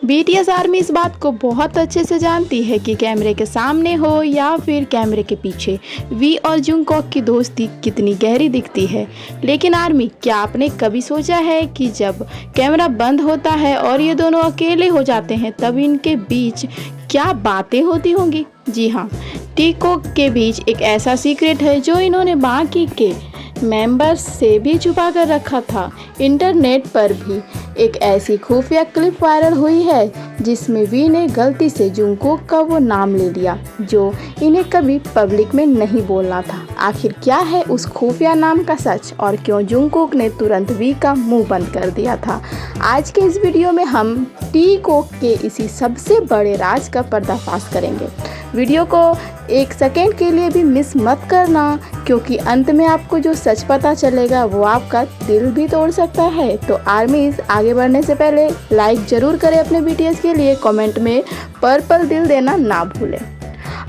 BTS army इस बात को बहुत अच्छे से जानती है कि कैमरे के सामने हो या फिर कैमरे के पीछे वी और जंगकोक की दोस्ती कितनी गहरी दिखती है। लेकिन आर्मी, क्या आपने कभी सोचा है कि जब कैमरा बंद होता है और ये दोनों अकेले हो जाते हैं तब इनके बीच क्या बातें होती होंगी? जी हाँ, टी-कोक के बीच एक ऐसा सीक्रेट है जो इन्होंने बाकी के मेंबर्स से भी छुपा कर रखा था। इंटरनेट पर भी एक ऐसी खुफिया क्लिप वायरल हुई है जिसमें वी ने गलती से जंगकोक का वो नाम ले लिया जो इन्हें कभी पब्लिक में नहीं बोलना था। आखिर क्या है उस खुफिया नाम का सच और क्यों जंगकोक ने तुरंत वी का मुंह बंद कर दिया था? आज के इस वीडियो में हम टी-कोक के इसी सबसे बड़े राज का पर्दाफाश करेंगे। वीडियो को एक सेकेंड के लिए भी मिस मत करना, क्योंकि अंत में आपको जो सच पता चलेगा वो आपका दिल भी तोड़ सकता है। तो आर्मीज, आगे बढ़ने से पहले लाइक जरूर करें अपने बीटीएस के लिए, कमेंट में पर्पल दिल देना ना भूलें।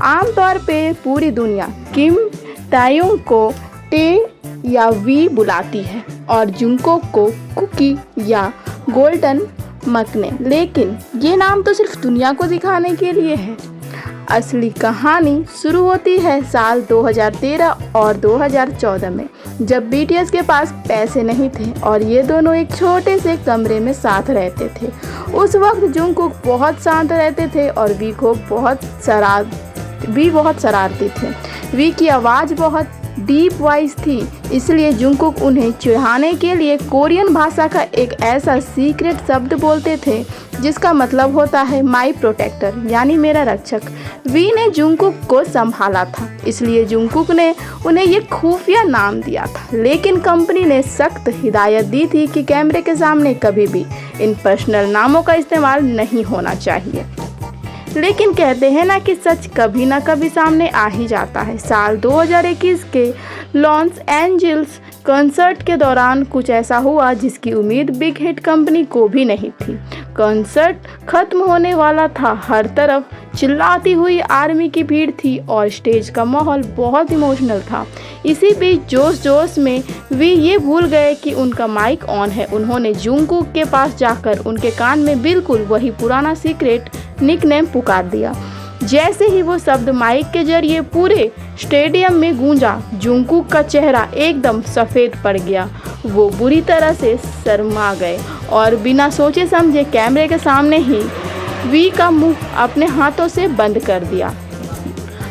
आमतौर पे पूरी दुनिया किम तायुंग को टे या वी बुलाती है और जंगकोक को कुकी या गोल्डन मकने, लेकिन ये नाम तो सिर्फ दुनिया को दिखाने के लिए है। असली कहानी शुरू होती है साल 2013 और 2014 में, जब बीटीएस के पास पैसे नहीं थे और ये दोनों एक छोटे से कमरे में साथ रहते थे। उस वक्त जंगकोक बहुत शांत रहते थे और वी बहुत शरारती थे। वी की आवाज़ बहुत डीप वॉइस थी, इसलिए जंगकोक उन्हें चिढ़ाने के लिए कोरियन भाषा का एक ऐसा सीक्रेट शब्द बोलते थे जिसका मतलब होता है माई प्रोटेक्टर, यानी मेरा रक्षक। वी ने जंगकोक को संभाला था, इसलिए जंगकोक ने उन्हें ये खुफिया नाम दिया था। लेकिन कंपनी ने सख्त हिदायत दी थी कि कैमरे के सामने कभी भी इन पर्सनल नामों का इस्तेमाल नहीं होना चाहिए। लेकिन कहते हैं ना कि सच कभी ना कभी सामने आ ही जाता है। साल 2021 के लॉस एंजल्स कॉन्सर्ट के दौरान कुछ ऐसा हुआ जिसकी उम्मीद बिग हिट कंपनी को भी नहीं थी। कॉन्सर्ट खत्म होने वाला था, हर तरफ चिल्लाती हुई आर्मी की भीड़ थी और स्टेज का माहौल बहुत इमोशनल था। इसी बीच जोश जोश में वे ये भूल गए कि उनका माइक ऑन है। उन्होंने जंगकोक के पास जाकर उनके कान में बिल्कुल वही पुराना सीक्रेट निकनेम पुकार दिया। जैसे ही वो शब्द माइक के जरिए पूरे स्टेडियम में गूंजा, जंगकोक का चेहरा एकदम सफ़ेद पड़ गया। वो बुरी तरह से शर्मा गए और बिना सोचे समझे कैमरे के सामने ही वी का मुंह अपने हाथों से बंद कर दिया।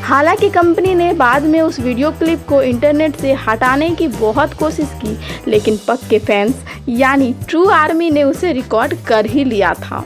हालांकि कंपनी ने बाद में उस वीडियो क्लिप को इंटरनेट से हटाने की बहुत कोशिश की, लेकिन पक्के फैंस यानी ट्रू आर्मी ने उसे रिकॉर्ड कर ही लिया था।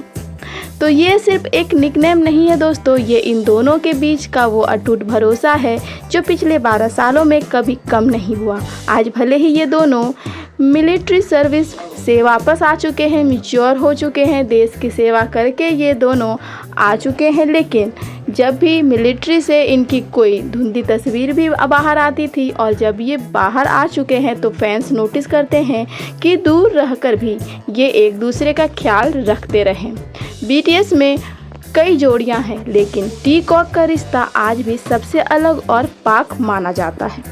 तो ये सिर्फ एक निकनेम नहीं है दोस्तों, ये इन दोनों के बीच का वो अटूट भरोसा है जो पिछले 12 सालों में कभी कम नहीं हुआ। आज भले ही ये दोनों मिलिट्री सर्विस से वापस आ चुके हैं, मैच्योर हो चुके हैं, देश की सेवा करके ये दोनों आ चुके हैं, लेकिन जब भी मिलिट्री से इनकी कोई धुंधली तस्वीर भी बाहर आती थी और जब ये बाहर आ चुके हैं तो फैंस नोटिस करते हैं कि दूर रहकर भी ये एक दूसरे का ख्याल रखते रहें। बीटीएस में कई जोड़ियां हैं, लेकिन टी-कोक का रिश्ता आज भी सबसे अलग और पाक माना जाता है।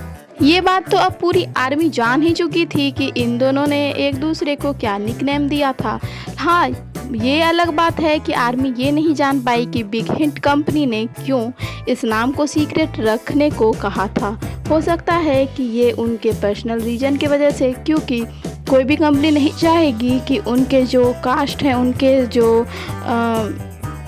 ये बात तो अब पूरी आर्मी जान ही चुकी थी कि इन दोनों ने एक दूसरे को क्या निकनेम दिया था। हाँ, ये अलग बात है कि आर्मी ये नहीं जान पाई कि बिग हिट कंपनी ने क्यों इस नाम को सीक्रेट रखने को कहा था। हो सकता है कि ये उनके पर्सनल रीजन की वजह से, क्योंकि कोई भी कंपनी नहीं चाहेगी कि उनके जो कास्ट हैं, उनके जो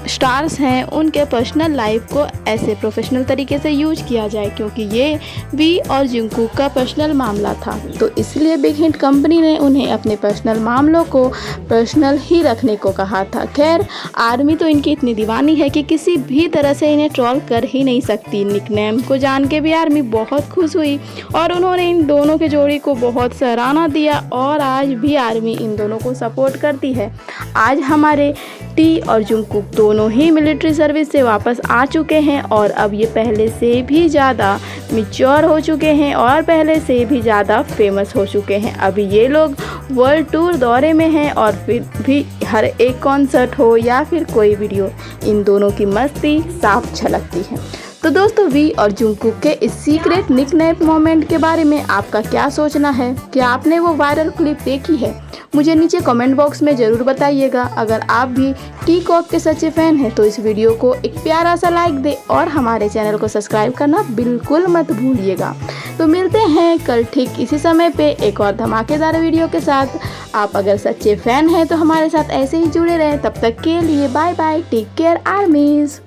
स्टार्स हैं, उनके पर्सनल लाइफ को ऐसे प्रोफेशनल तरीके से यूज किया जाए, क्योंकि ये वी और जंगकोक का पर्सनल मामला था। तो इसलिए बिग हिट कंपनी ने उन्हें अपने पर्सनल मामलों को पर्सनल ही रखने को कहा था। खैर, आर्मी तो इनकी इतनी दीवानी है कि किसी भी तरह से इन्हें ट्रोल कर ही नहीं सकती। निकनेम को जान के भी आर्मी बहुत खुश हुई और उन्होंने इन दोनों के जोड़ी को बहुत सराहना दिया और आज भी आर्मी इन दोनों को सपोर्ट करती है। आज हमारे टी और जंगकोक दोनों ही मिलिट्री सर्विस से वापस आ चुके हैं और अब ये पहले से भी ज़्यादा मैच्योर हो चुके हैं और पहले से भी ज़्यादा फेमस हो चुके हैं। अभी ये लोग वर्ल्ड टूर दौरे में हैं और फिर भी हर एक कॉन्सर्ट हो या फिर कोई वीडियो, इन दोनों की मस्ती साफ झलकती है। तो दोस्तों वी और जुंगकुक के इस सीक्रेट निकनेम मोमेंट के बारे में आपका क्या सोचना है? क्या आपने वो वायरल क्लिप देखी है? मुझे नीचे कमेंट बॉक्स में ज़रूर बताइएगा। अगर आप भी टी-कॉक के सच्चे फैन हैं तो इस वीडियो को एक प्यारा सा लाइक दें और हमारे चैनल को सब्सक्राइब करना बिल्कुल मत भूलिएगा। तो मिलते हैं कल ठीक इसी समय पे एक और धमाकेदार वीडियो के साथ। आप अगर सच्चे फैन हैं तो हमारे साथ ऐसे ही जुड़े रहें। तब तक के लिए बाय बाय, टेक केयर आर्मीज।